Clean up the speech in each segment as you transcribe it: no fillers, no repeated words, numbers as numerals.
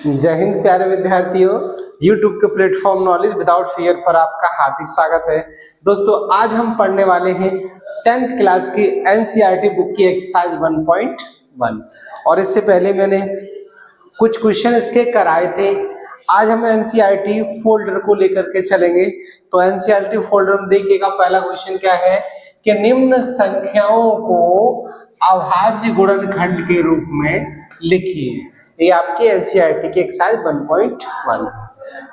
जय हिंद प्यारे विद्यार्थियों, YouTube के प्लेटफॉर्म नॉलेज विदाउट फियर पर आपका हार्दिक स्वागत है। दोस्तों, आज हम पढ़ने वाले हैं 10th क्लास की NCERT बुक की एक्सरसाइज 1.1 और इससे पहले मैंने कुछ क्वेश्चन इसके कराए थे। आज हम NCERT फोल्डर को लेकर के चलेंगे। तो NCERT फोल्डर में देखिएगा, पहला क्वेश्चन क्या है कि निम्न संख्याओं को अभाज्य गुणनखंड के रूप में लिखिए। ये आपके NCERT की एक्सरसाइज 1.1।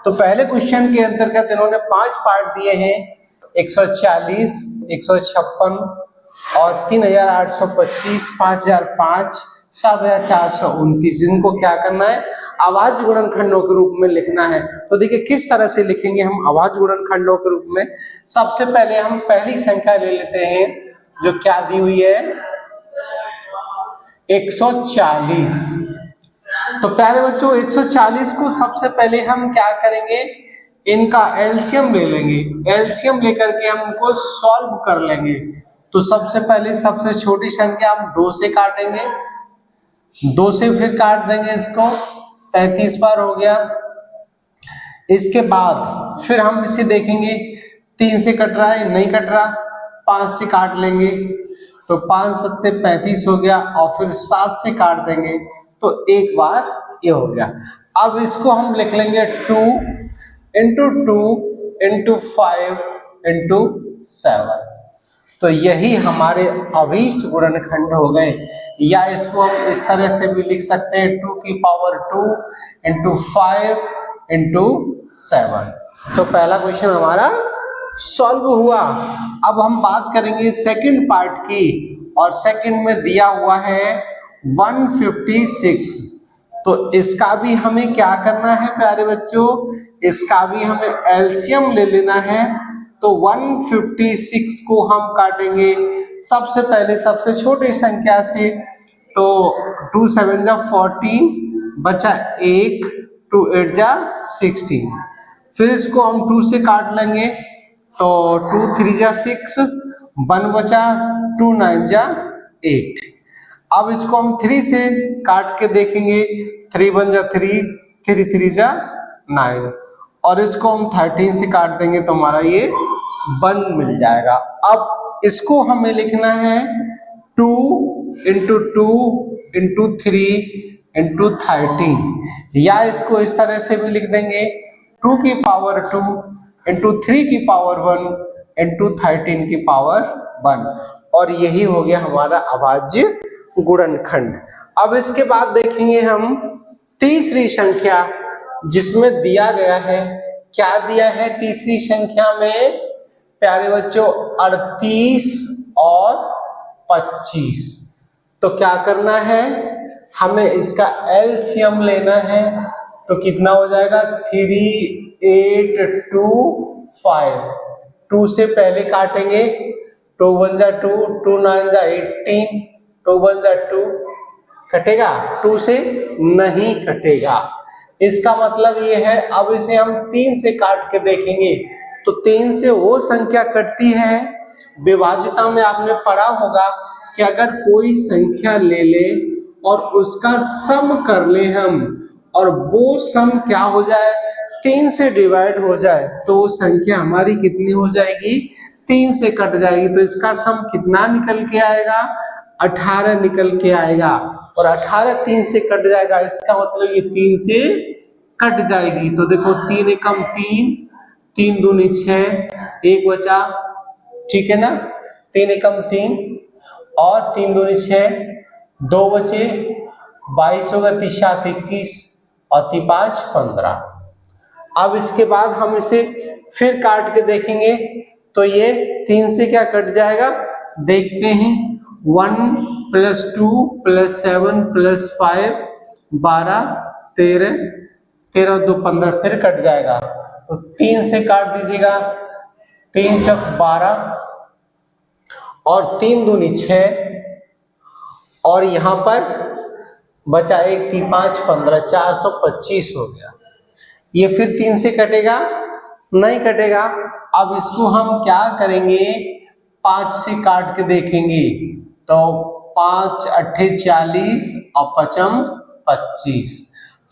तो पहले क्वेश्चन के अंतर्गत इन्होंने 5 पार्ट दिए हैं, 140, 156 और 3825, 5005, 7429। इनको क्या करना है? अभाज्य गुणनखंडों के रूप में लिखना है। तो देखिए किस तरह से लिखेंगे हम अभाज्य गुणनखंडों के रूप में। सबसे पहले हम पहली संख्या ले लेते हैं, जो क्या दी हुई है, 140। तो प्यारे बच्चों, 140 को सबसे पहले हम क्या करेंगे, इनका एलसीएम ले लेंगे। एलसीएम लेकर के हम उनको सॉल्व कर लेंगे। तो सबसे पहले सबसे छोटी संख्या हम 2 से काटेंगे, 2 से फिर काट देंगे इसको, 33 बार हो गया। इसके बाद फिर हम इसे देखेंगे 3 से कट रहा है, नहीं कट रहा, 5 से काट लेंगे, तो 5 सत्ते 35 हो गया, और फिर 7 से काट देंगे, तो एक बार ये हो गया। अब इसको हम लिख लेंगे 2 इंटू 2 इंटू 5 इंटू 7। तो यही हमारे अभीष्ट गुणनखंड हो गए। या इसको हम इस तरह से भी लिख सकते हैं, 2 की पावर 2 इंटू 5 इंटू 7। तो पहला क्वेश्चन हमारा सॉल्व हुआ। अब हम बात करेंगे सेकंड पार्ट की, और सेकंड में दिया हुआ है 156। तो इसका भी हमें क्या करना है प्यारे बच्चों, इसका भी हमें एलसीएम ले लेना है। तो 156 को हम काटेंगे सबसे पहले सबसे छोटी संख्या से। तो 2 7 जा 14, बचा 1, 2 8 जा 16। फिर इसको हम 2 से काट लेंगे, तो 2 3 जा 6, 1 बचा, 2 9 जा 8। अब इसको हम 3 से काट के देखेंगे, 3 1 जा 3, 3 3 जा 9, और इसको हम 13 से काट देंगे तो हमारा ये 1 मिल जाएगा। अब इसको हमें लिखना है 2 इंटू 2 इंटू 3 इंटू 13, या इसको इस तरह से भी लिख देंगे 2 की पावर 2 इंटू 3 की पावर 1 इंटू 13 की पावर 1, और यही हो गया हमारा अभाज्य गुणनखंड। अब इसके बाद देखेंगे हम तीसरी संख्या, जिसमें दिया गया है, क्या दिया है तीसरी संख्या में प्यारे बच्चों, 38 और 25। तो क्या करना है, हमें इसका एलसीएम लेना है। तो कितना हो जाएगा, 3 8 2 5। 2 से पहले काटेंगे, 2 1 जा 2, 2 9 जा 18, 2 1 जा 2, कटेगा? 2 से नहीं कटेगा। इसका मतलब ये है, अब इसे हम 3 से काट के देखेंगे, तो 3 से वो संख्या कटती है। विभाज्यता में आपने पढ़ा होगा कि अगर कोई संख्या ले ले और उसका सम कर ले हम, और वो सम क्या हो जाए, 3 से डिवाइड हो जाए, तो वो संख्या हमारी कितनी हो जाएगी, 3 से कट जाएगी। तो इसका सम कितना निकल के आएगा, 18 निकल के आएगा, और 18 3 से कट जाएगा, इसका मतलब ये 3 से कट जाएगी। तो देखो 3 एकम 3, 3 दूनी 6, 1 बचा, ठीक है ना, 3 एकम 3 और 3 दूनी 6, 2 बचे, 22 होगा, 3 7 21 और 3 5 15। अब इसके बाद हम इसे फिर काट के देखेंगे, तो ये 3 से क्या कट जाएगा, देखते हैं। 1 + 2 + 7 + 5 12 13, 13 2 15, फिर कट जाएगा। तो 3 से काट दीजिएगा, 3 चौक 12 और 3 दूनी 6, और यहाँ पर बचा 1 3 5 15, 425 हो गया। ये फिर 3 से कटेगा, नहीं कटेगा। अब इसको हम क्या करेंगे, 5 से काट के देखेंगे, तो 5 8 40 और 5 25,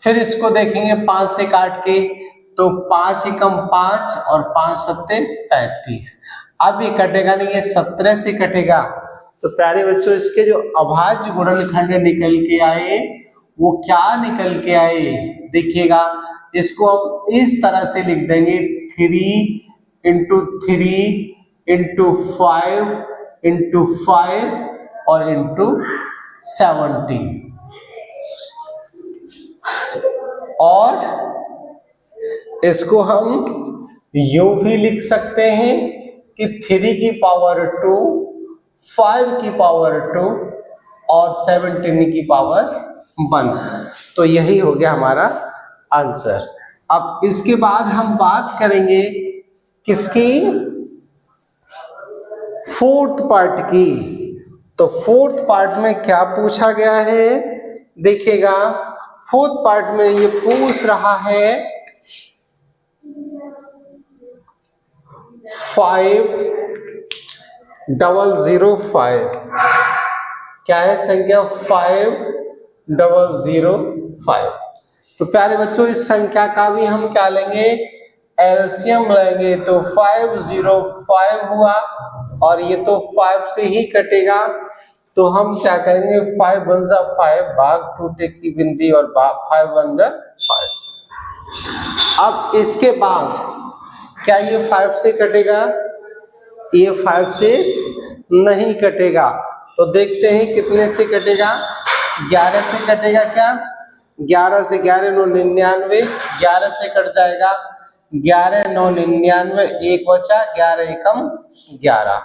फिर इसको देखेंगे 5 से काट के, तो 5 एकम 5 और 5 सत्ते 35। अब ये कटेगा नहीं, ये 17 से कटेगा। तो प्यारे बच्चों इसके जो अभाज्य गुणनखंड निकल के आए वो क्या निकल के आए, देखिएगा इसको हम इस तरह से लिख देंगे 3 इंटू 3 इंटू 5 इंटू 5 और इंटू 70। और इसको हम यूं भी लिख सकते हैं कि 3 की पावर 2, 5 की पावर 2 और 17 की पावर 1। तो यही हो गया हमारा आंसर। अब इसके बाद हम बात करेंगे किसकी, फोर्थ पार्ट की। तो फोर्थ पार्ट में क्या पूछा गया है, देखिएगा फोर्थ पार्ट में ये पूछ रहा है 5005। क्या है संख्या 5005। तो प्यारे बच्चों इस संख्या का भी हम क्या लेंगे, एलसीएम लेंगे। तो 505 हुआ और ये तो 5 से ही कटेगा, तो हम क्या करेंगे 5 1 जा 5 भाग 2 टेक की बिंदी और 5 1 जा 5। अब इसके बाद क्या ये 5 से कटेगा, ये 5 से नहीं कटेगा। तो देखते हैं कितने से कटेगा, 11 से कटेगा। क्या 11 से 11 9 99, 11 से कट जाएगा, 11 9 99, एक बचा, 11 एकम 11।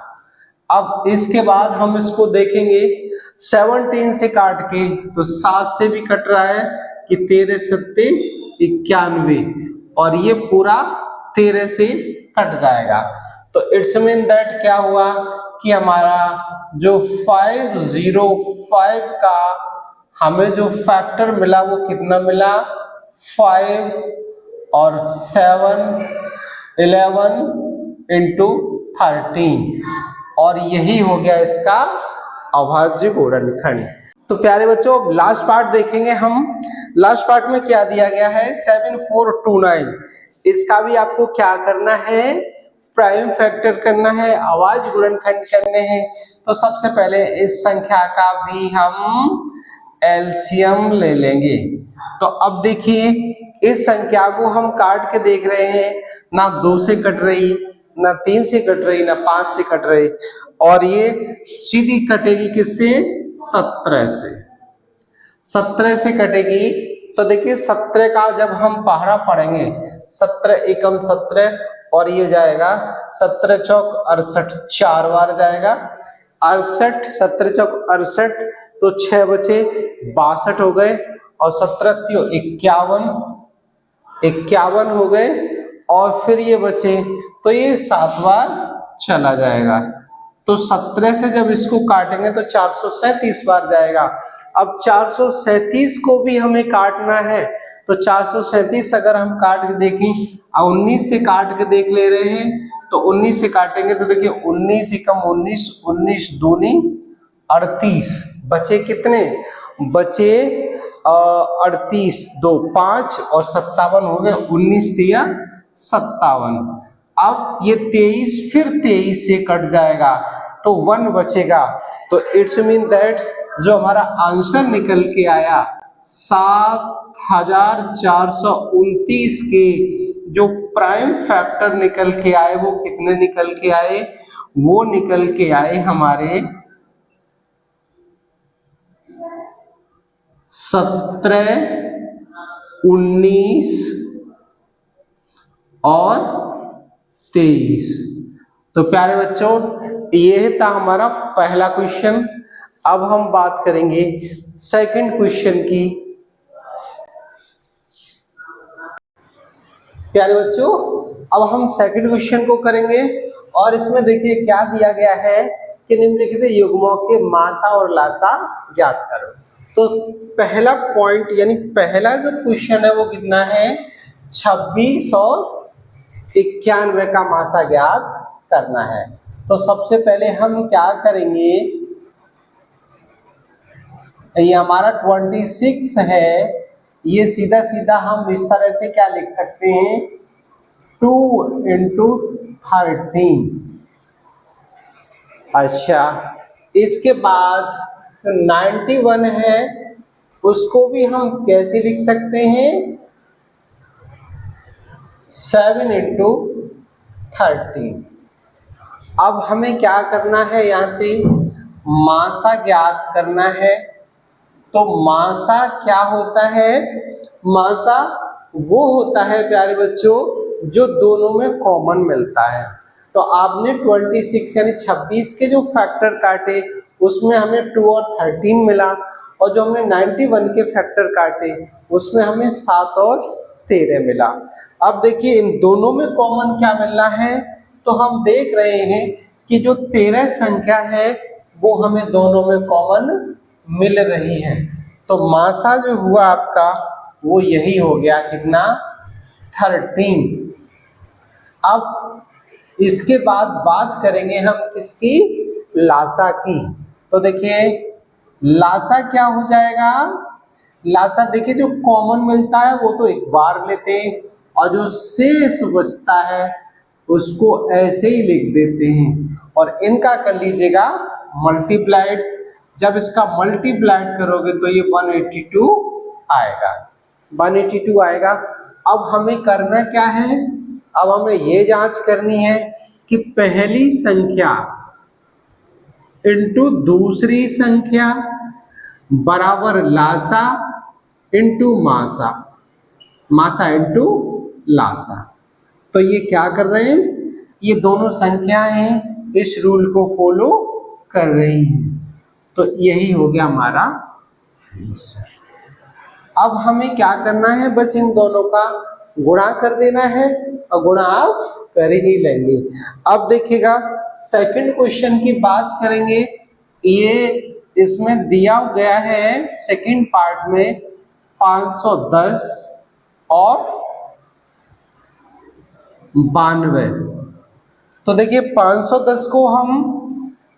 अब इसके बाद हम इसको देखेंगे 17 से काट के, तो 7 से भी कट रहा है कि 13 सत्ते 91 और ये पूरा 13 से कट जाएगा। तो इट्स मीन दैट क्या हुआ कि हमारा जो 505 का हमें जो फैक्टर मिला वो कितना मिला, 5 और 7 11 इंटू 13 और यही हो गया इसका अभाज्य गुणनखंड। तो प्यारे बच्चों अब लास्ट पार्ट देखेंगे हम। लास्ट पार्ट में क्या दिया गया है 7429। इसका भी आपको क्या करना है, प्राइम फैक्टर करना है, अभाज्य गुणनखंड करने हैं। तो सबसे पहले इस संख्या का भी हम एलसीएम ले लेंगे। तो अब देखिए इस संख्या को हम काट के देख रहे हैं, ना 2 से कट रही, ना 3 से कट रही, ना 5 से कट रही, और ये सीधी कटेगी किससे, 17 से। 17 से कटेगी। तो देखिए 17 का जब हम पहाड़ा पढ़ेंगे, 17 एकम 17 और ये जाएगा 17 चौक 68, 4 बार जाएगा 68, 17 चौक 68, तो 6 बचे 62 हो गए और 17 51 हो गए और फिर ये बचे, तो ये 7 बार चला जाएगा। तो 17 से जब इसको काटेंगे तो 437 बार जाएगा। अब 437 को भी हमें काटना है, तो 437 अगर हम काट के देखें, 19 से काट के देख ले रहे हैं, तो 19 से काटेंगे तो देखिए 19 एकम 19, 19 दूनी 38, बचे कितने, बचे 38, 2 5 और 57 हो गए, 19 तिया 57। अब ये 23 फिर 23 से कट जाएगा तो 1 बचेगा। तो इट्स मीन दैट जो हमारा आंसर निकल के आया 7429 के जो प्राइम फैक्टर निकल के आए वो कितने निकल के आए, वो निकल के आए हमारे 17, 19 और 23। तो प्यारे बच्चों ये था हमारा पहला क्वेश्चन। अब हम बात करेंगे सेकंड क्वेश्चन की। प्यारे बच्चों अब हम सेकंड क्वेश्चन को करेंगे और इसमें देखिए क्या दिया गया है कि निम्नलिखित युग्मों के मासा और लासा ज्ञात करो। तो पहला पॉइंट यानी पहला जो क्वेश्चन है वो कितना है, 2691 का मासा ज्ञात करना है। तो सबसे पहले हम क्या करेंगे, ये हमारा 26 है ये सीधा सीधा हम इस तरह से क्या लिख सकते हैं, 2 into 13। अच्छा, इसके बाद 91 है, उसको भी हम कैसे लिख सकते हैं, 7 into 13। अब हमें क्या करना है, यहाँ से मासा ज्ञात करना है। तो मासा क्या होता है, मासा वो होता है प्यारे बच्चों जो दोनों में कॉमन मिलता है। तो आपने 26 यानी 26 के जो फैक्टर काटे उसमें हमें 2 और 13 मिला, और जो हमने 91 के फैक्टर काटे उसमें हमें 7 और 13 मिला। अब देखिए इन दोनों में कॉमन क्या मिल रहा है, तो हम देख रहे हैं कि जो 13 संख्या है वो हमें दोनों में कॉमन मिल रही है। तो मासा जो हुआ आपका वो यही हो गया, कितना, 13। अब इसके बाद बात करेंगे हम किसकी, लासा की। तो देखिए लासा क्या हो जाएगा, लासा देखिए जो कॉमन मिलता है वो तो एक बार लेते हैं, और जो शेष बचता है उसको ऐसे ही लिख देते हैं, और इनका कर लीजिएगा मल्टीप्लाइड। जब इसका मल्टीप्लाइड करोगे तो ये 182 आएगा, 182 आएगा। अब हमें करना क्या है, अब हमें ये जांच करनी है कि पहली संख्या इंटू दूसरी संख्या बराबर लासा इंटू मासा, मासा इंटू लासा। तो ये क्या कर रहे हैं, ये दोनों संख्याएं इस रूल को फॉलो कर रही हैं। तो यही हो गया हमारा आंसर। अब हमें क्या करना है, बस इन दोनों का गुणा कर देना है, और गुणा आप कर ही लेंगे। अब देखिएगा सेकंड क्वेश्चन की बात करेंगे। ये इसमें दिया गया है सेकंड पार्ट में 510 और 92। तो देखिए 510 को हम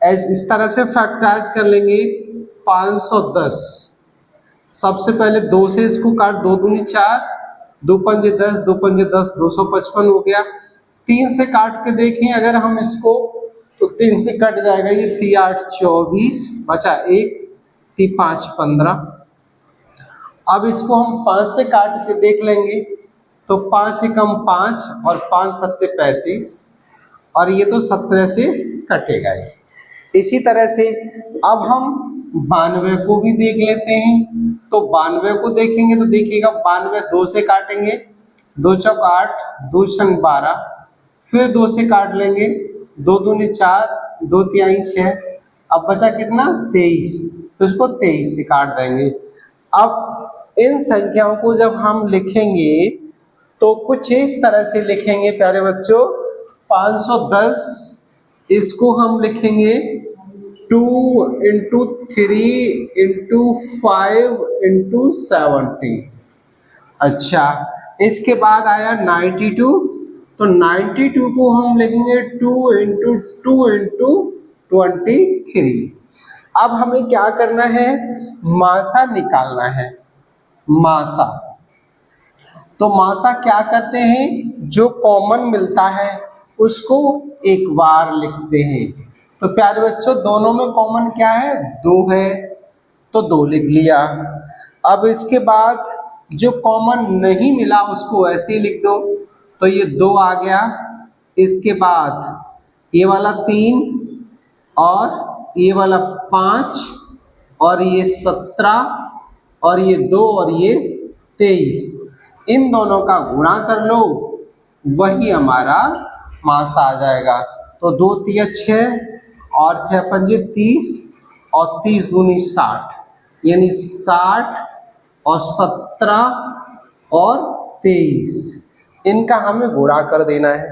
इस तरह से फैक्टराइज कर लेंगे। 510 सबसे पहले 2 से इसको काट, 2 दूनी 4, 2 पंजे 10, 2 पंजे 10, 255 हो गया। 3 से काट के देखें अगर हम इसको, तो 3 से कट जाएगा, ये 3 8 24 बचा 1, 3 5 15। अब इसको हम 5 से काट के देख लेंगे, तो 5 एकम 5 और 5 सत्ते 35, और ये तो 17 से कटेगा ही। इसी तरह से अब हम 92 को भी देख लेते हैं। तो 92 को देखेंगे तो देखिएगा 92 2 से काटेंगे, 2 चौक 8, 2 छंग 12, फिर 2 से काट लेंगे, 2 दूनी 4, 2 तिहाई 6, अब बचा कितना, 23, तो इसको 23 से काट देंगे। अब इन संख्याओं को जब हम लिखेंगे तो कुछ इस तरह से लिखेंगे प्यारे बच्चों। 510 इसको हम लिखेंगे 2 into 3 into 5 into 70। अच्छा, इसके बाद आया 92, तो 92 को हम लिखेंगे 2 into 2 into 23। अब हमें क्या करना है, मासा निकालना है, मासा। तो मासा क्या करते हैं, जो कॉमन मिलता है उसको एक बार लिखते हैं। तो प्यारे बच्चों दोनों में कॉमन क्या है, 2 है, तो 2 लिख लिया। अब इसके बाद जो कॉमन नहीं मिला उसको ऐसे ही लिख दो, तो ये 2 आ गया। इसके बाद ये वाला 3 और ये वाला 5 और ये 17 और ये 2 और ये 23, इन दोनों का गुणा कर लो, वही हमारा मासा आ जाएगा। तो 2 तिया 6 और 6 पंजे 30 और 30 दूनी 60, यानी 60 और 17 और 23, इनका हमें गुणा कर देना है।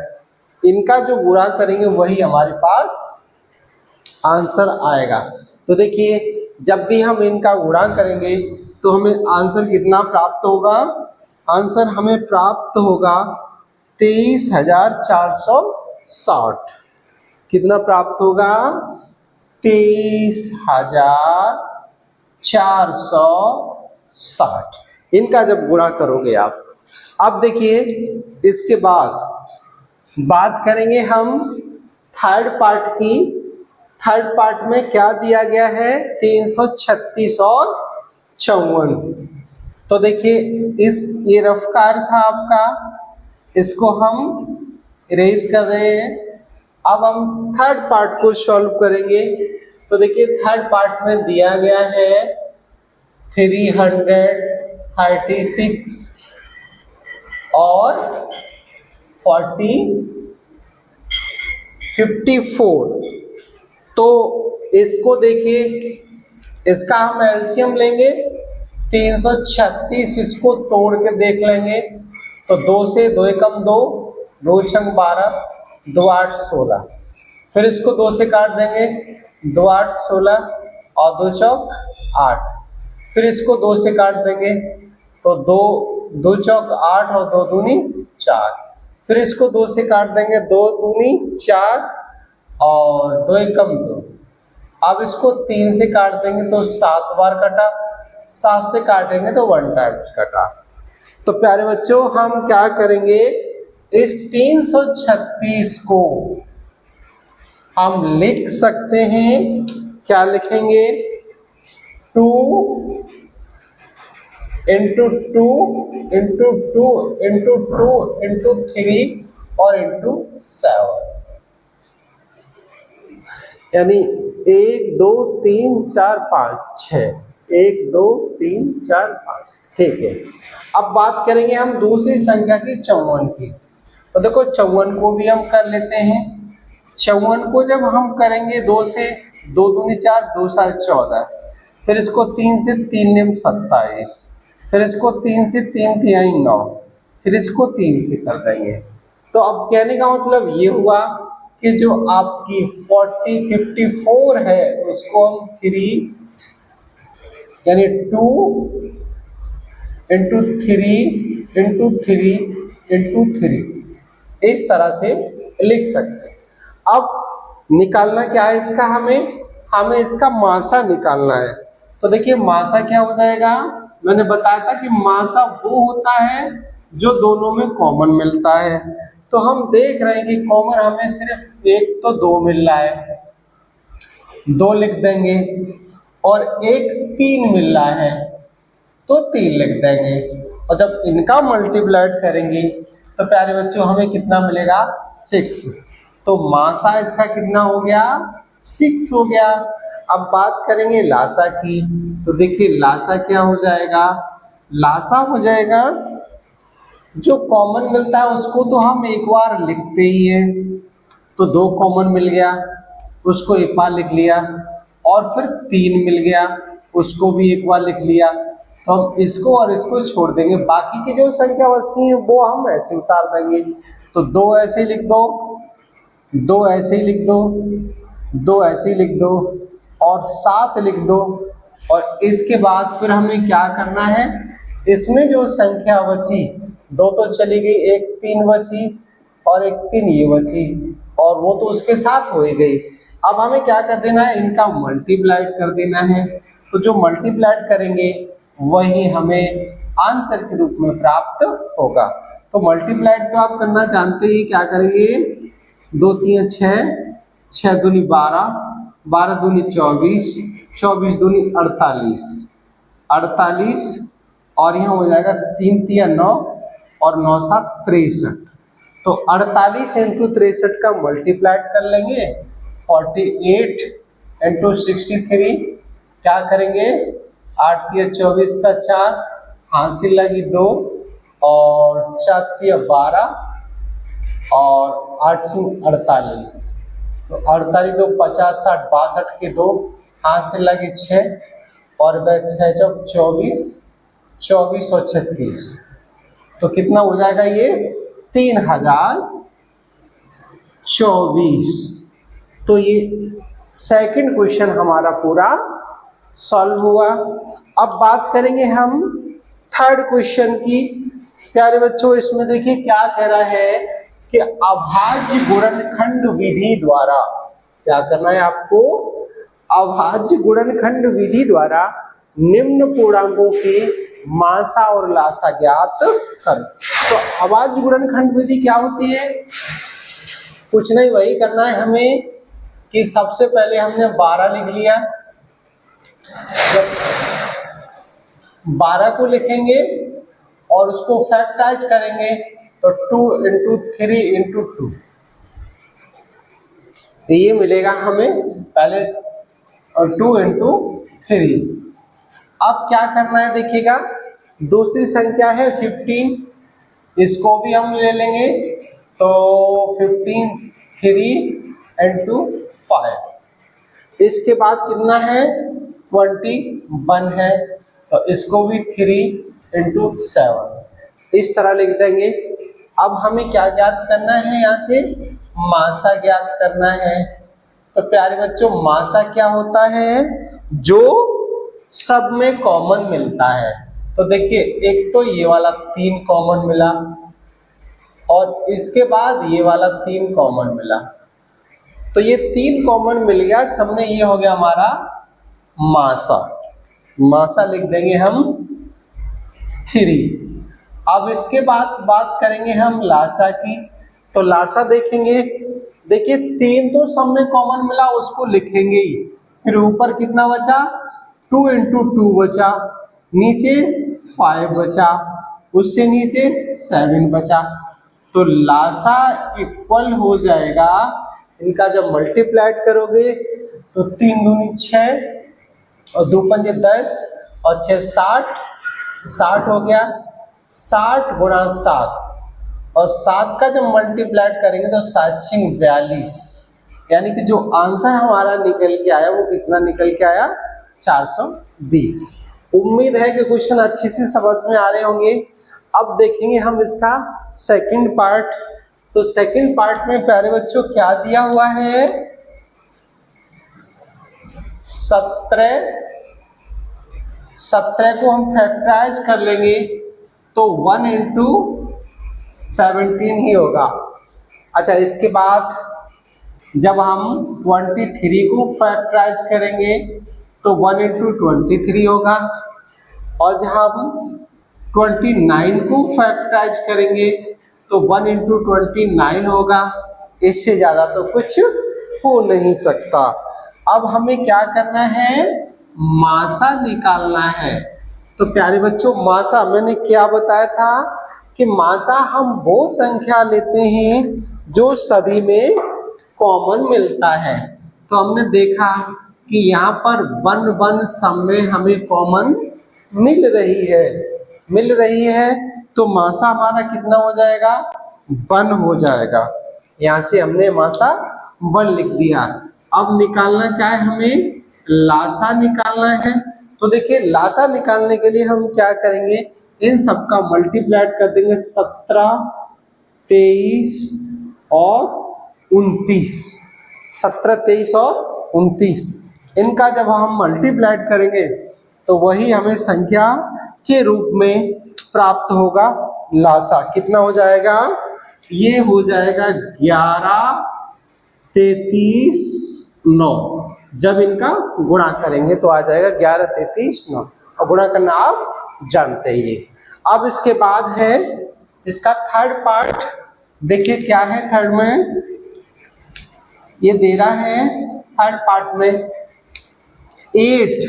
इनका जो गुणा करेंगे वही हमारे पास आंसर आएगा। तो देखिए जब भी हम इनका गुणा करेंगे तो हमें आंसर कितना प्राप्त होगा, आंसर हमें प्राप्त होगा 23,460। कितना प्राप्त होगा, 23,460। इनका जब गुणा करोगे आप। अब देखिए इसके बाद बात करेंगे हम थर्ड पार्ट की। थर्ड पार्ट में क्या दिया गया है, 336 और 54। तो देखिए ये रफ कार्य था आपका, इसको हम इरेज कर रहे हैं। अब हम थर्ड पार्ट को सॉल्व करेंगे। तो देखिए थर्ड पार्ट में दिया गया है 336 और 54। तो इसको देखिए, इसका हम एलसीएम लेंगे 336, इसको तोड़ के देख लेंगे। तो 2 से 2 एकम 2, 2 छंग 12, 2 8 16। फिर इसको 2 से काट देंगे, 2 8 16 और 2 चौक 8। फिर इसको 2 से काट देंगे तो 2 चौक 8 और 2 दूनी 4। फिर इसको 2 से काट देंगे, 2 दूनी 4 और 2 एकम 2। अब इसको 3 से काट देंगे तो 7 बार कटा, 7 से काटेंगे तो 1 टाइम्स कटा। तो प्यारे बच्चों हम क्या करेंगे, इस 336 को हम लिख सकते हैं, क्या लिखेंगे, 2 इंटू 2 इंटू 2 इंटू 2 इंटू 3 और इंटू 7, यानी 1 2 3 4 5 6, 1 2 3 4 5। ठीक है, अब बात करेंगे हम दूसरी संख्या की 54 की। तो देखो 54 को भी हम कर लेते हैं। 54 को जब हम करेंगे 2 से, 2 दूनी 4, 2 7 14। फिर इसको 3 से 3 निम 27, फिर इसको 3 से 3 तिहाई 9, फिर इसको 3 से कर देंगे। तो अब कहने का मतलब ये हुआ कि जो आपकी 54 है उसको हम 3 यानी 2 इंटू 3 इंटू 3 इंटू 3 इस तरह से लिख सकते हैं। अब निकालना क्या है इसका, हमें इसका मासा निकालना है। तो देखिए मासा क्या हो जाएगा, मैंने बताया था कि मासा वो होता है जो दोनों में कॉमन मिलता है। तो हम देख रहे हैं कि कॉमन हमें सिर्फ 1 तो 2 मिल रहा है, 2 लिख देंगे, और 1 3 मिल रहा है तो 3 लिख देंगे। और जब इनका मल्टीप्लाइड करेंगे तो प्यारे बच्चों हमें कितना मिलेगा, 6। तो मासा इसका कितना हो गया, 6 हो गया। अब बात करेंगे लासा की। तो देखिए लासा क्या हो जाएगा, लासा हो जाएगा जो कॉमन मिलता है उसको तो हम एक बार लिखते ही हैं। तो 2 कॉमन मिल गया, उसको एक बार लिख लिया, और फिर 3 मिल गया, उसको भी एक बार लिख लिया। तो हम इसको और इसको छोड़ देंगे, बाकी की जो संख्या बचती है वो हम ऐसे उतार देंगे। तो 2 ऐसे ही लिख दो, 2 ऐसे ही लिख दो, 2 ऐसे ही लिख दो, और 7 लिख दो। और इसके बाद फिर हमें क्या करना है, इसमें जो संख्या बची, 2 तो चली गई, एक 3 बची और एक 3 ये बची, और वो तो उसके साथ हो ही गई। अब हमें क्या कर देना है, इनका मल्टीप्लाइड कर देना है। तो जो मल्टीप्लाइड करेंगे वही हमें आंसर के रूप में प्राप्त होगा। तो मल्टीप्लाइड तो आप करना जानते ही, क्या करेंगे, 2 3 6, 6 दूनी 12, 12 दूनी 24, 24 दूनी 48, 48, और यहाँ हो जाएगा 3 3 9 और 9 7 63। तो 48 इंटू 63 का मल्टीप्लाइड कर लेंगे, 48 इंटू 63, क्या करेंगे, 8 3 24 का 4, हासिल लगी 2, और 4 3 12, और 8 48। तो 48 2 50 60 62 के 2, हासिल लगी 6, और 6 चौक 24, 24 और 36। तो कितना हो जाएगा ये, 3024। तो ये सेकंड क्वेश्चन हमारा पूरा सॉल्व हुआ। अब बात करेंगे हम थर्ड क्वेश्चन की। प्यारे बच्चों इसमें देखिए क्या कह रहा है कि अभाज्य गुणनखंड विधि द्वारा, क्या करना है आपको, अभाज्य गुणनखंड विधि द्वारा निम्न पूर्णांकों के मासा और लासा ज्ञात कर। तो अभाज्य गुणनखंड विधि क्या होती है? कुछ नहीं, वही करना है हमें कि सबसे पहले हमने 12 लिख लिया, जब 12 को लिखेंगे और उसको फैक्टराइज करेंगे तो 2 इंटू 3 इंटू 2, तो ये मिलेगा हमें पहले 2 इंटू 3। अब क्या करना है देखिएगा, दूसरी संख्या है 15, इसको भी हम ले लेंगे तो 15 3 इंटू 5। इसके बाद कितना है 21 है, तो इसको भी 3 इंटू 7 इस तरह लिख देंगे। अब हमें क्या ज्ञात करना है, यहाँ से मासा ज्ञात करना है। तो प्यारे बच्चों, मासा क्या होता है? जो सब में कॉमन मिलता है। तो देखिए, एक तो ये वाला 3 कॉमन मिला और इसके बाद ये वाला 3 कॉमन मिला, तो ये 3 कॉमन मिल गया, सब में ये हो गया हमारा मासा। मासा लिख देंगे हम 3। अब इसके बाद बात करेंगे हम लासा की। तो लासा देखेंगे, देखिए 3 तो सब में कॉमन मिला, उसको लिखेंगे ही, फिर ऊपर कितना बचा 2 इंटू 2 बचा, नीचे 5 बचा, उससे नीचे 7 बचा। तो लासा इक्वल हो जाएगा, इनका जब मल्टीप्लाइड करोगे तो 3 दूनी 6 और 2 पंजे 10 और 6 60 हो गया। 60 गुणा 7 और 7 का जब मल्टीप्लाइड करेंगे तो 7 6 42, यानी कि जो आंसर हमारा निकल के आया वो कितना निकल के आया 420। उम्मीद है कि क्वेश्चन अच्छे से समझ में आ रहे होंगे। अब देखेंगे हम इसका सेकंड पार्ट। तो सेकंड पार्ट में प्यारे बच्चों क्या दिया हुआ है, 17 को हम फैक्टराइज कर लेंगे तो 1 इंटू 17 ही होगा। अच्छा, इसके बाद जब हम 23 को फैक्टराइज करेंगे तो 1 इंटू 23 होगा, और जब हम 29 को फैक्टराइज करेंगे तो 1 इंटू 29 होगा। इससे ज़्यादा तो कुछ हो नहीं सकता। अब हमें क्या करना है, मासा निकालना है। तो प्यारे बच्चों, मासा मैंने क्या बताया था कि मासा हम वो संख्या लेते हैं जो सभी में कॉमन मिलता है। तो हमने देखा कि यहाँ पर 1 1 सब में हमें कॉमन मिल रही है, तो मासा हमारा कितना हो जाएगा 1 हो जाएगा। यहाँ से हमने मासा 1 लिख दिया। अब निकालना क्या है, हमें लासा निकालना है। तो देखिए, लासा निकालने के लिए हम क्या करेंगे, इन सबका मल्टीप्लाइड कर देंगे 17 23 और 29। 17 23 और 29 इनका जब हम मल्टीप्लाइड करेंगे तो वही हमें संख्या के रूप में प्राप्त होगा। लासा कितना हो जाएगा, ये हो जाएगा 11 33 9। जब इनका गुणा करेंगे तो आ जाएगा 11 33 9, और गुणा करना आप जानते ही। अब इसके बाद है इसका थर्ड पार्ट। देखिए क्या है थर्ड में, ये दे रहा है थर्ड पार्ट में 8।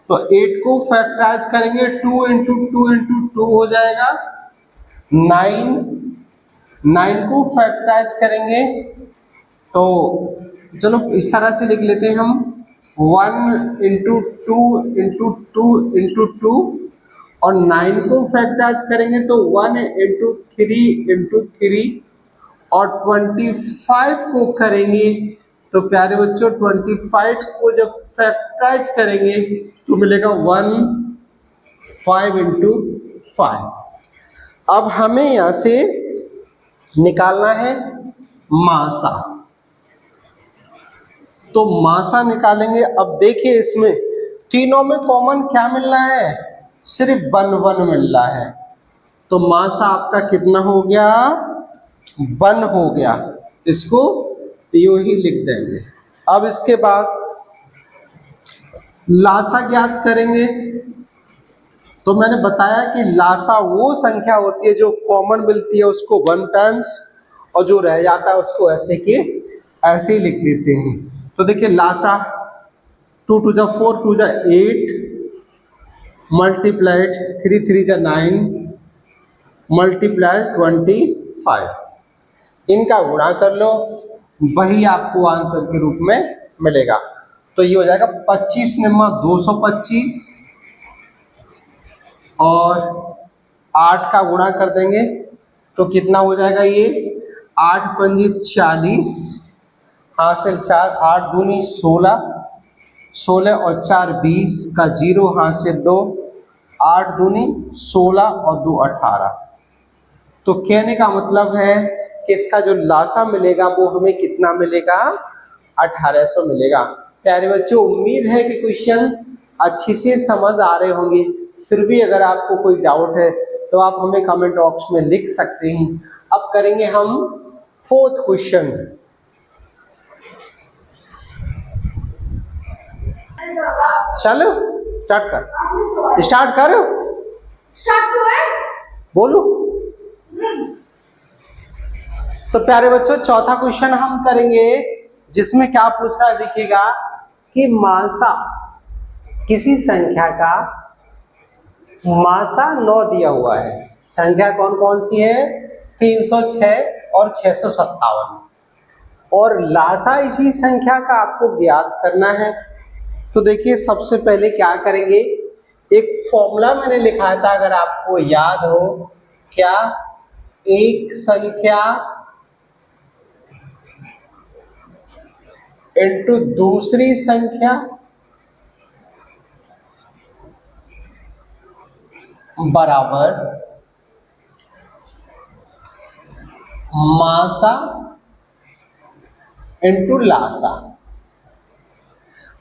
तो 8 को फैक्टराइज करेंगे 2 इंटू 2 इंटू 2 हो जाएगा 9 को फैक्टराइज करेंगे तो चलो इस तरह से लिख लेते हैं हम 1 इंटू 2 इंटू 2 इंटू 2, और 9 को फैक्टराइज करेंगे तो 1 इंटू 3 इंटू 3, और 25 को करेंगे तो प्यारे बच्चों 25 को जब फैक्टराइज करेंगे तो मिलेगा 1 5 इंटू 5। अब हमें यहाँ से निकालना है मासा। तो मासा निकालेंगे। अब देखिए इसमें तीनों में कॉमन क्या मिल रहा है, सिर्फ 1 1 मिल रहा है। तो मासा आपका कितना हो गया 1 हो गया। इसको यूं ही लिख देंगे। अब इसके बाद लासा ज्ञात करेंगे तो मैंने बताया कि लासा वो संख्या होती है जो कॉमन मिलती है उसको 1 टाइम्स, और जो रह जाता है उसको ऐसे के ऐसे ही लिख देते हैं। तो देखिए लासा 2 टू जा 4, 2 जा 8, मल्टीप्लाइड 3 3 जा 9, मल्टीप्लाई 25, इनका गुणा कर लो, वही आपको आंसर के रूप में मिलेगा। तो ये हो जाएगा 25 निम्मा 225, और 8 का गुणा कर देंगे तो कितना हो जाएगा, ये 8 पंजे 40, हासिल 4, 8 दूनी 16, 16 और 4 20 का 0, हासिल 2, 8 दूनी 16 और 2 18। तो कहने का मतलब है कि इसका जो लासा मिलेगा वो हमें कितना मिलेगा, 1800 मिलेगा। प्यारे बच्चों, उम्मीद है कि क्वेश्चन अच्छी से समझ आ रहे होंगे। फिर भी अगर आपको कोई डाउट है तो आप हमें कमेंट बॉक्स में लिख सकते हैं। अब करेंगे हम 4th क्वेश्चन। चलो स्टार्ट करो, बोलो। तो प्यारे बच्चों, चौथा क्वेश्चन हम करेंगे जिसमें क्या पूछ रहा है देखिएगा कि मासा, किसी संख्या का मासा 9 दिया हुआ है। संख्या कौन कौन सी है, 306 और 657, और लासा इसी संख्या का आपको ज्ञात करना है। तो देखिए सबसे पहले क्या करेंगे, एक फॉर्मूला मैंने लिखा था, अगर आपको याद हो, क्या, एक संख्या इनटू दूसरी संख्या बराबर मासा इनटू लासा।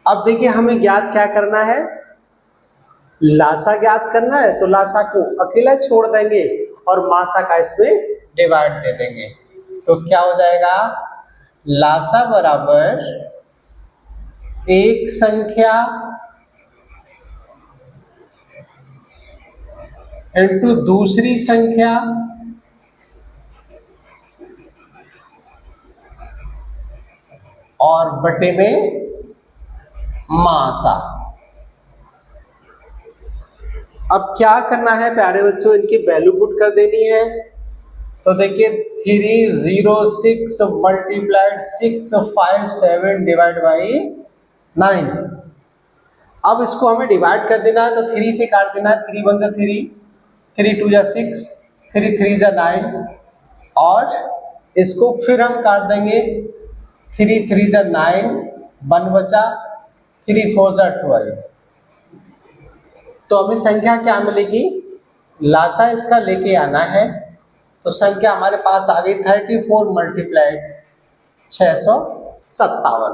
अब देखिए हमें ज्ञात क्या करना है, लासा ज्ञात करना है, तो लासा को अकेला छोड़ देंगे और मासा का इसमें डिवाइड दे देंगे। तो क्या हो जाएगा, लासा बराबर एक संख्या इनटू दूसरी संख्या और बटे में मासा। अब क्या करना है प्यारे बच्चों, इनकी वैल्यू पुट कर देनी है। तो देखिए 306 मल्टीप्लाइड 657 डिवाइड बाई 9। अब इसको हमें डिवाइड कर देना है, तो 3 से काट देना है, 3 1 जा 3, 3 2 जा 6, 3 3 जा 9, और इसको फिर हम काट देंगे, 3 3 जा 9, 1 बचा, 3 4 जा 12। तो हमें संख्या क्या मिलेगी, लासा इसका लेके आना है। तो संख्या हमारे पास आ गई 34 मल्टीप्लाइड 657।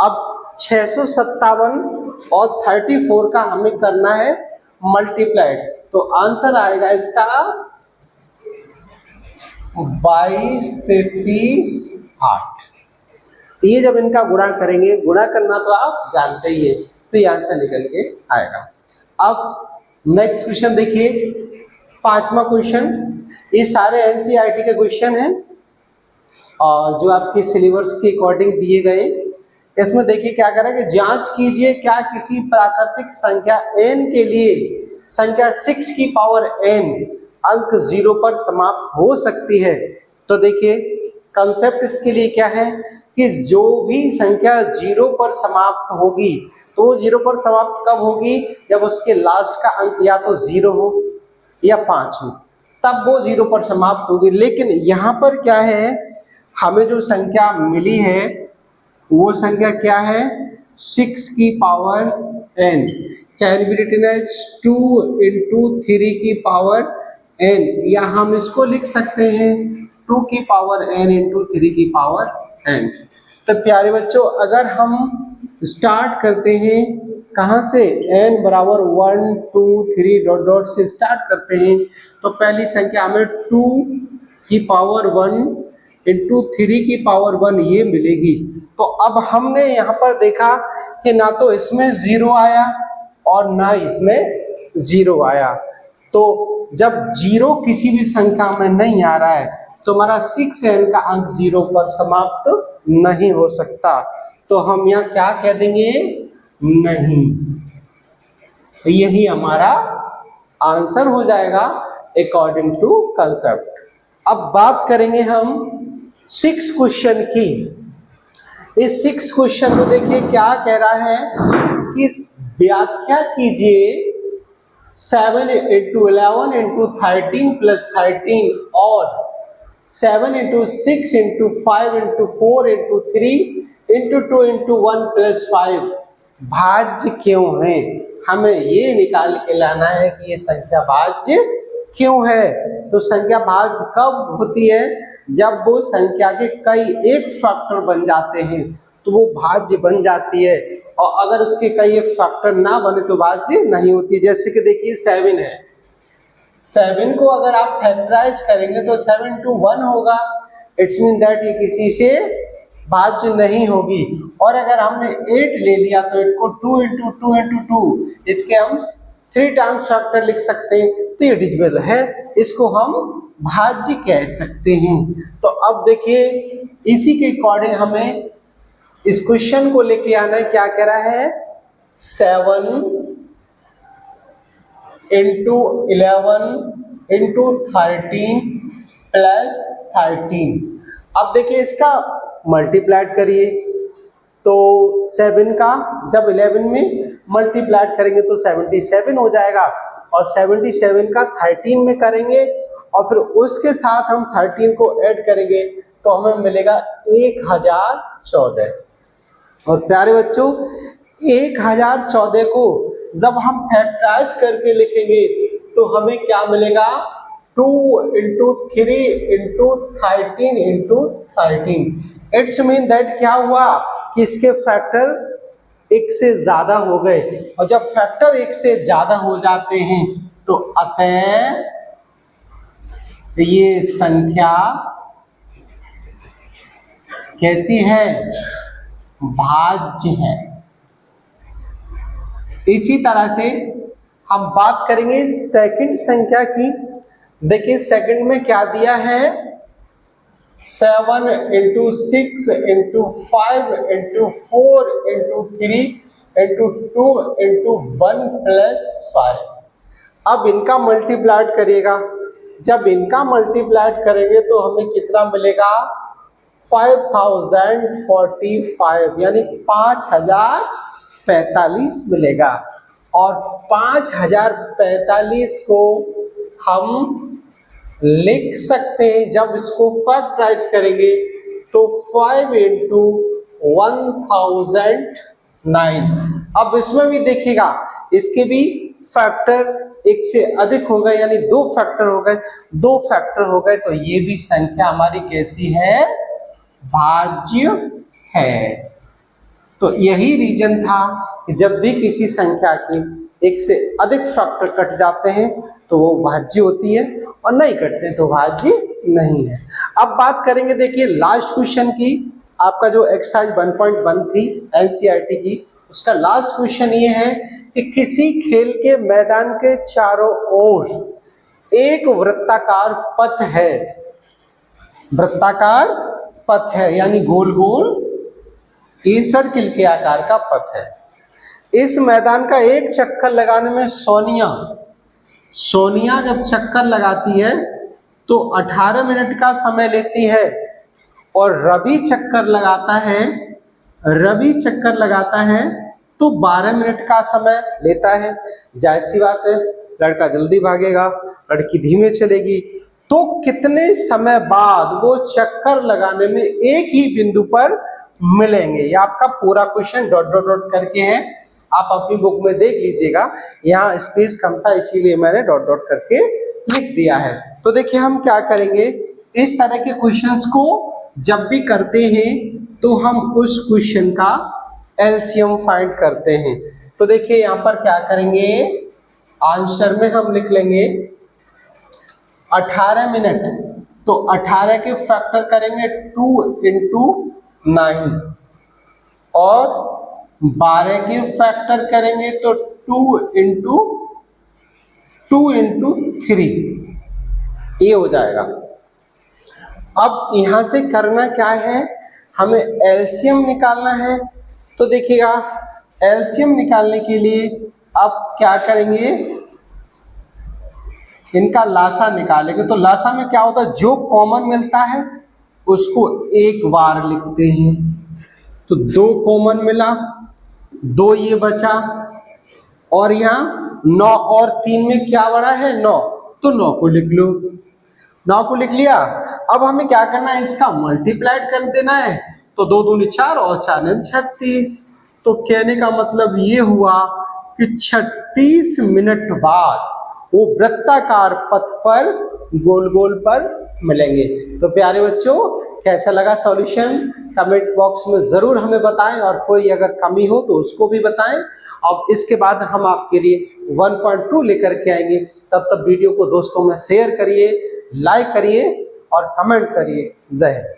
अब 657 और 34 का हमें करना है मल्टीप्लाइड, तो आंसर आएगा इसका 22 33 8। ये जब इनका गुणा करेंगे, गुणा करना तो आप जानते ही है, तो ये आंसर निकल के आएगा। अब नेक्स्ट क्वेश्चन देखिए, 5वां क्वेश्चन। ये सारे एनसीईआरटी के क्वेश्चन हैं और जो आपके सिलेबस के अकॉर्डिंग दिए गए। इसमें देखिए क्या करेंगे, जांच कीजिए क्या किसी प्राकृतिक संख्या n के लिए संख्या 6 की पावर n अंक 0 पर समाप्त हो सकती है। तो देखिए कंसेप्ट इसके लिए क्या है कि जो भी संख्या 0 पर समाप्त होगी, तो वो 0 पर समाप्त कब होगी, जब उसके लास्ट का अंक या तो 0 हो या 5 हो, तब वो 0 पर समाप्त होगी। लेकिन यहाँ पर क्या है, हमें जो संख्या मिली है वो संख्या क्या है, 6 की power n, can be written as 2 into 3 की पावर n, या हम इसको लिख सकते हैं 2 की पावर n into 3 की पावर n। तो प्यारे बच्चों, अगर हम स्टार्ट करते हैं कहाँ से, n बराबर 1 2 3 डॉट डॉट से स्टार्ट करते हैं, तो पहली संख्या हमें 2 की पावर 1 इंटू 3 की पावर 1 ये मिलेगी। तो अब हमने यहाँ पर देखा कि ना तो इसमें 0 आया और ना इसमें जीरो आया। तो जब जीरो किसी भी संख्या में नहीं आ रहा है तो हमारा 6n का अंक जीरो पर समाप्त नहीं हो सकता, तो हम यहाँ क्या कह देंगे, नहीं। तो यही हमारा आंसर हो जाएगा अकॉर्डिंग टू कंसेप्ट। अब बात करेंगे हम 6 क्वेश्चन की। इस 6 क्वेश्चन को देखिए क्या कह रहा है कि व्याख्या कीजिए 7 into 11 into 13 plus 13 और 7 into 6 into 5 into 4 into 3 into 2 into 1 plus 5 भाज्य क्यों है। हमें ये निकाल के लाना है कि ये संख्या भाज्य क्यों है। तो संख्या भाज्य कब होती है, जब वो संख्या के कई एक फैक्टर बन जाते हैं तो वो भाज्य बन जाती है, और अगर उसके कई एक फैक्टर ना बने तो भाज्य नहीं होती। जैसे कि देखिए 7 है, 7 को अगर आप फैक्टराइज करेंगे तो 7 into 1 होगा, इट्स मीन दैट ये किसी से भाज्य नहीं होगी। और अगर हमने 8 ले लिया तो 8 को 2 into 2 into 2, इसके हम 3 टाइम्स फैक्टर लिख सकते हैं, तो ये डिविजिबल है, इसको हम भाज्य कह सकते हैं। तो अब देखिए इसी के अकॉर्डिंग हमें इस क्वेश्चन को लेके आना है। क्या कह रहा है, 7 into 11 into 13 plus 13। अब देखिए इसका मल्टीप्लाइड करिए तो 7 का जब 11 में मल्टीप्लाइड करेंगे तो 77 हो जाएगा, और 77 का 13 में करेंगे और फिर उसके साथ हम 13 को ऐड करेंगे तो हमें मिलेगा 1014। और प्यारे बच्चों 1014 को जब हम फैक्टराइज करके लिखेंगे तो हमें क्या मिलेगा, 2 into 3 into 13 into 13। It's mean that क्या हुआ कि इसके फैक्टर एक से ज्यादा हो गए, और जब फैक्टर एक से ज्यादा हो जाते हैं तो अतः ये संख्या कैसी है, भाज्य है। इसी तरह से हम बात करेंगे सेकंड संख्या की। देखिए सेकंड में क्या दिया है, 7 into 6 into 5 into 4 into 3 into 2 into 1 plus 5। अब इनका मल्टीप्लाइड करिएगा, जब इनका मल्टीप्लाइड करेंगे तो हमें कितना मिलेगा, 5045 यानी 5045 मिलेगा। और 5045 को हम लिख सकते हैं, जब इसको फैक्टराइज करेंगे तो 5 into 1009। अब इसमें भी देखिएगा इसके भी फैक्टर एक से अधिक हो गए, यानी 2 फैक्टर हो गए, 2 फैक्टर हो गए, तो ये भी संख्या हमारी कैसी है, भाज्य है। तो यही रीजन था कि जब भी किसी संख्या के एक से अधिक फैक्टर कट जाते हैं तो वो भाज्य होती है, और नहीं कटते तो भाज्य नहीं है। अब बात करेंगे देखिए लास्ट क्वेश्चन की। आपका जो एक्सरसाइज 1.1 थी एनसीईआरटी की, उसका लास्ट क्वेश्चन ये है कि किसी खेल के मैदान के चारों ओर एक वृत्ताकार पथ है, वृत्ताकार पथ है यानी गोल गोल ए सर्किल के आकार का पथ है। इस मैदान का एक चक्कर लगाने में सोनिया जब चक्कर लगाती है तो 18 मिनट का समय लेती है, और रवि चक्कर लगाता है तो 12 मिनट का समय लेता है। जाहिर सी बात है, लड़का जल्दी भागेगा, लड़की धीमे चलेगी, तो कितने समय बाद वो चक्कर लगाने में एक ही बिंदु पर मिलेंगे। ये आपका पूरा क्वेश्चन डॉट डॉट डॉट करके है, आप अपनी बुक में देख लीजिएगा, यहाँ स्पेस कम था इसीलिए मैंने डॉट डॉट करके लिख दिया है। तो देखिए हम क्या करेंगे, इस तरह के क्वेश्चंस को जब भी करते हैं तो हम उस क्वेश्चन का एलसीएम फाइंड करते हैं। तो देखिए यहाँ पर क्या करेंगे, आंसर में हम लिख लेंगे 18 मिनट, तो 18 के फैक्टर करेंगे 2 into 9, और 12 के फैक्टर करेंगे तो 2 into 2 इंटू 3, ये हो जाएगा। अब यहां से करना क्या है, हमें एलसीएम निकालना है। तो देखिएगा एलसीएम निकालने के लिए अब क्या करेंगे, इनका लासा निकालेंगे। तो लासा में क्या होता है, जो कॉमन मिलता है उसको एक बार लिखते हैं। तो 2 कॉमन मिला, 2 ये बचा, और यहाँ 9 और 3 में क्या बड़ा है 9, तो 9 को लिख लो। 9 को लिख लिया। अब हमें क्या करना है, इसका मल्टीप्लाइड कर देना है। तो 2 दूनी 4 और 4 9 36। तो कहने का मतलब ये हुआ कि 36 मिनट बाद वो वृत्ताकार पथ पर गोल गोल पर मिलेंगे। तो प्यारे बच्चों, कैसा लगा सॉल्यूशन, कमेंट बॉक्स में जरूर हमें बताएं, और कोई अगर कमी हो तो उसको भी बताएं। अब इसके बाद हम आपके लिए 1.2 लेकर के आएंगे। तब तक वीडियो को दोस्तों में शेयर करिए, लाइक करिए और कमेंट करिए। जय हिंद।